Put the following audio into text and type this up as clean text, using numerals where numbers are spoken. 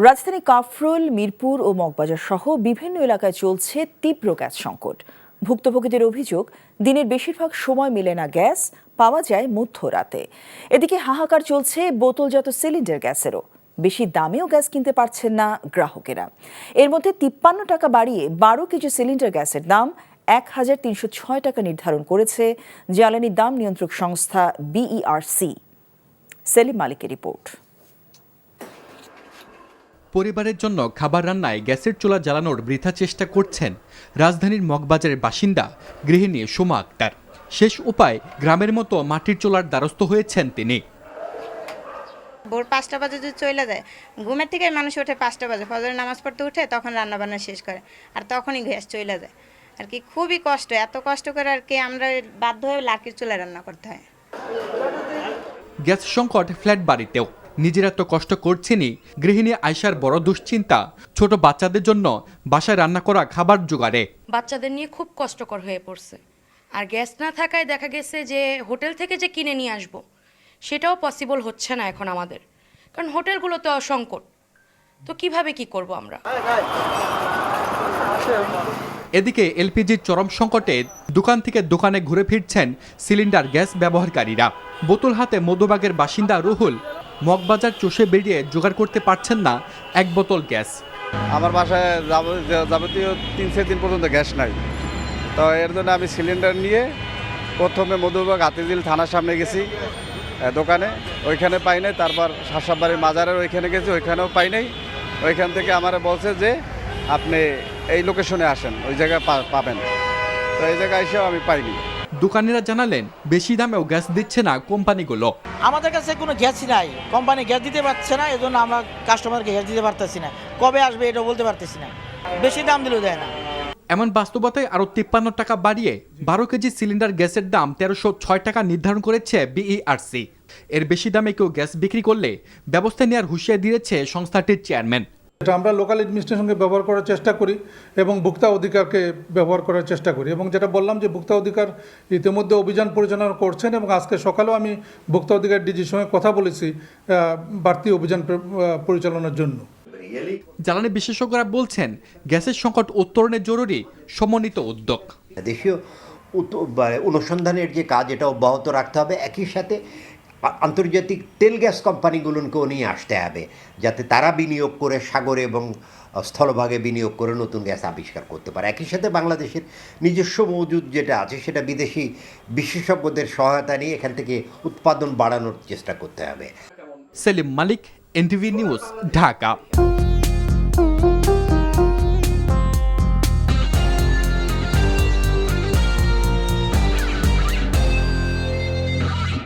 রাজধানী কাফরুল, মিরপুর ও মগবাজার সহ বিভিন্ন এলাকায় চলছে তীব্র গ্যাস সংকট। ভুক্তভোগীদের অভিযোগ, দিনের বেশিরভাগ সময় মেলে না গ্যাস, পাওয়া যায় মধ্যরাতে। এদিকে হাহাকার চলছে বোতলজাত সিলিন্ডার গ্যাসেরও। বেশি দামেও গ্যাস কিনতে পারছেন না গ্রাহকেরা। এর মধ্যে ৫৩ টাকা বাড়িয়ে ১২ কেজি সিলিন্ডার গ্যাসের দাম ১,৩০৬ টাকা নির্ধারণ করেছে জ্বালানি দাম নিয়ন্ত্রক সংস্থা বিইআরসি। সেলিম মালিকের রিপোর্ট। পরিবারের জন্য খাবার রান্নায় গ্যাসের চুলা জ্বালানোর বৃথা চেষ্টা করছেন রাজধানীর মগবাজারের বাসিন্দা গৃহিণী সোমা আক্তার। শেষ উপায় গ্রামের মতো মাটির চুলার দ্বারস্থ হয়েছেন তিনি। ভোর ৫টা বাজে যদি চলে যায়, ঘুমের থেকে মানুষ ওঠে ৫টা বাজে, ফজরের নামাজ পড়তে উঠে, তখন রান্নাবান্না শেষ করে, আর তখনই গ্যাস চলে যায়। আর কি খুবই কষ্ট, এত কষ্ট করে আর কি আমরা বাধ্য হয়ে লাকির চুলায় রান্না করতে হয়। গ্যাস সংকট ফ্ল্যাট বাড়িতেও। নিজেরা তো কষ্ট করছেনই, গৃহিণী আয়শার বড় দুশ্চিন্তা ছোট বাচ্চাদের জন্য বাসায় রান্না করা খাবার জোগাড়ে। বাচ্চাদের নিয়ে খুব কষ্টকর হয়ে পড়ছে। আর গ্যাস না থাকায় দেখা গেছে যে হোটেল থেকে যে কিনে নিয়ে আসব, সেটাও পসিবল হচ্ছে না এখন আমাদের, কারণ হোটেলগুলো তো সংকট। তো কিভাবে কি করব আমরা? এদিকে এলপিজির চরম সংকটে দোকান থেকে দোকানে ঘুরে ফিরছেন সিলিন্ডার গ্যাস ব্যবহারকারীরা। বোতল হাতে মধ্যবাগের বাসিন্দা রুহুল মগবাজার চষে বেরিয়ে জোগাড় করতে পারছেন না এক বোতল গ্যাস। আমার বাসায় যাবতীয় 3 দিন পর্যন্ত গ্যাস নাই, তো এর জন্য আমি সিলিন্ডার নিয়ে প্রথমে মধুবাগ হাতিঝিল থানার সামনে গেছি দোকানে, ওইখানে পাই নাই। তারপর শাসাবাড়ির মাজারের ওইখানে গেছি, ওইখানেও পাই নাই। ওইখান থেকে আমার বলছে যে আপনি এই লোকেশনে আসেন, ওই জায়গায় পাবেন। তো এই জায়গায় এসেও আমি পাইনি। দোকানিরা জানালেন বেশি দামেও গ্যাস দিচ্ছে না কোম্পানিগুলো। আমাদের কাছে কোনো গ্যাসই নাই, কোম্পানি গ্যাস দিতে পারছে না, এজন্য আমরা কাস্টমারকে গ্যাস দিতে পারতেছি না। কবে আসবে এটা বলতে পারতেছি না, বেশি দাম দিলেও দেয় না। এমন বাস্তবতায় আরও ৫৩ টাকা বাড়িয়ে ১২ কেজি সিলিন্ডার গ্যাসের দাম ১৩০৬ টাকা নির্ধারণ করেছে বিইআরসি। এর বেশি দামে কেউ গ্যাস বিক্রি করলে ব্যবস্থা নেওয়ার হুঁশিয়ারি দিয়েছে সংস্থাটির চেয়ারম্যান। এটা আমরা লোকাল অ্যাডমিনিস্ট্রেশনকে ব্যবহার করার চেষ্টা করি এবং ভোক্তা অধিকারকে ব্যবহার করার চেষ্টা করি, এবং যেটা বললাম যে ভোক্তা অধিকার ইতিমধ্যে অভিযান পরিচালনা করছেন, এবং আজকে সকালেও আমি ভোক্তা অধিকার ডিজির সঙ্গে কথা বলেছি বাড়তি অভিযান পরিচালনার জন্য। জ্বালানি বিশেষজ্ঞরা বলছেন গ্যাসের সংকট উত্তরণে জরুরি সমন্বিত উদ্যোগ। দেশীয় অনুসন্ধানের যে কাজ, এটা অব্যাহত রাখতে হবে। একই সাথে আন্তর্জাতিক তেল গ্যাস কোম্পানিগুলোকেও নিয়ে আসতে হবে, যাতে তারা বিনিয়োগ করে সাগরে এবং স্থলভাগে বিনিয়োগ করে নতুন গ্যাস আবিষ্কার করতে পারে। একই সাথে বাংলাদেশের নিজস্ব মজুদ যেটা আছে, সেটা বিদেশি বিশেষজ্ঞদের সহায়তা নিয়ে এখান থেকে উৎপাদন বাড়ানোর চেষ্টা করতে হবে। সেলিম মালিক, এনটিভি নিউজ, ঢাকা।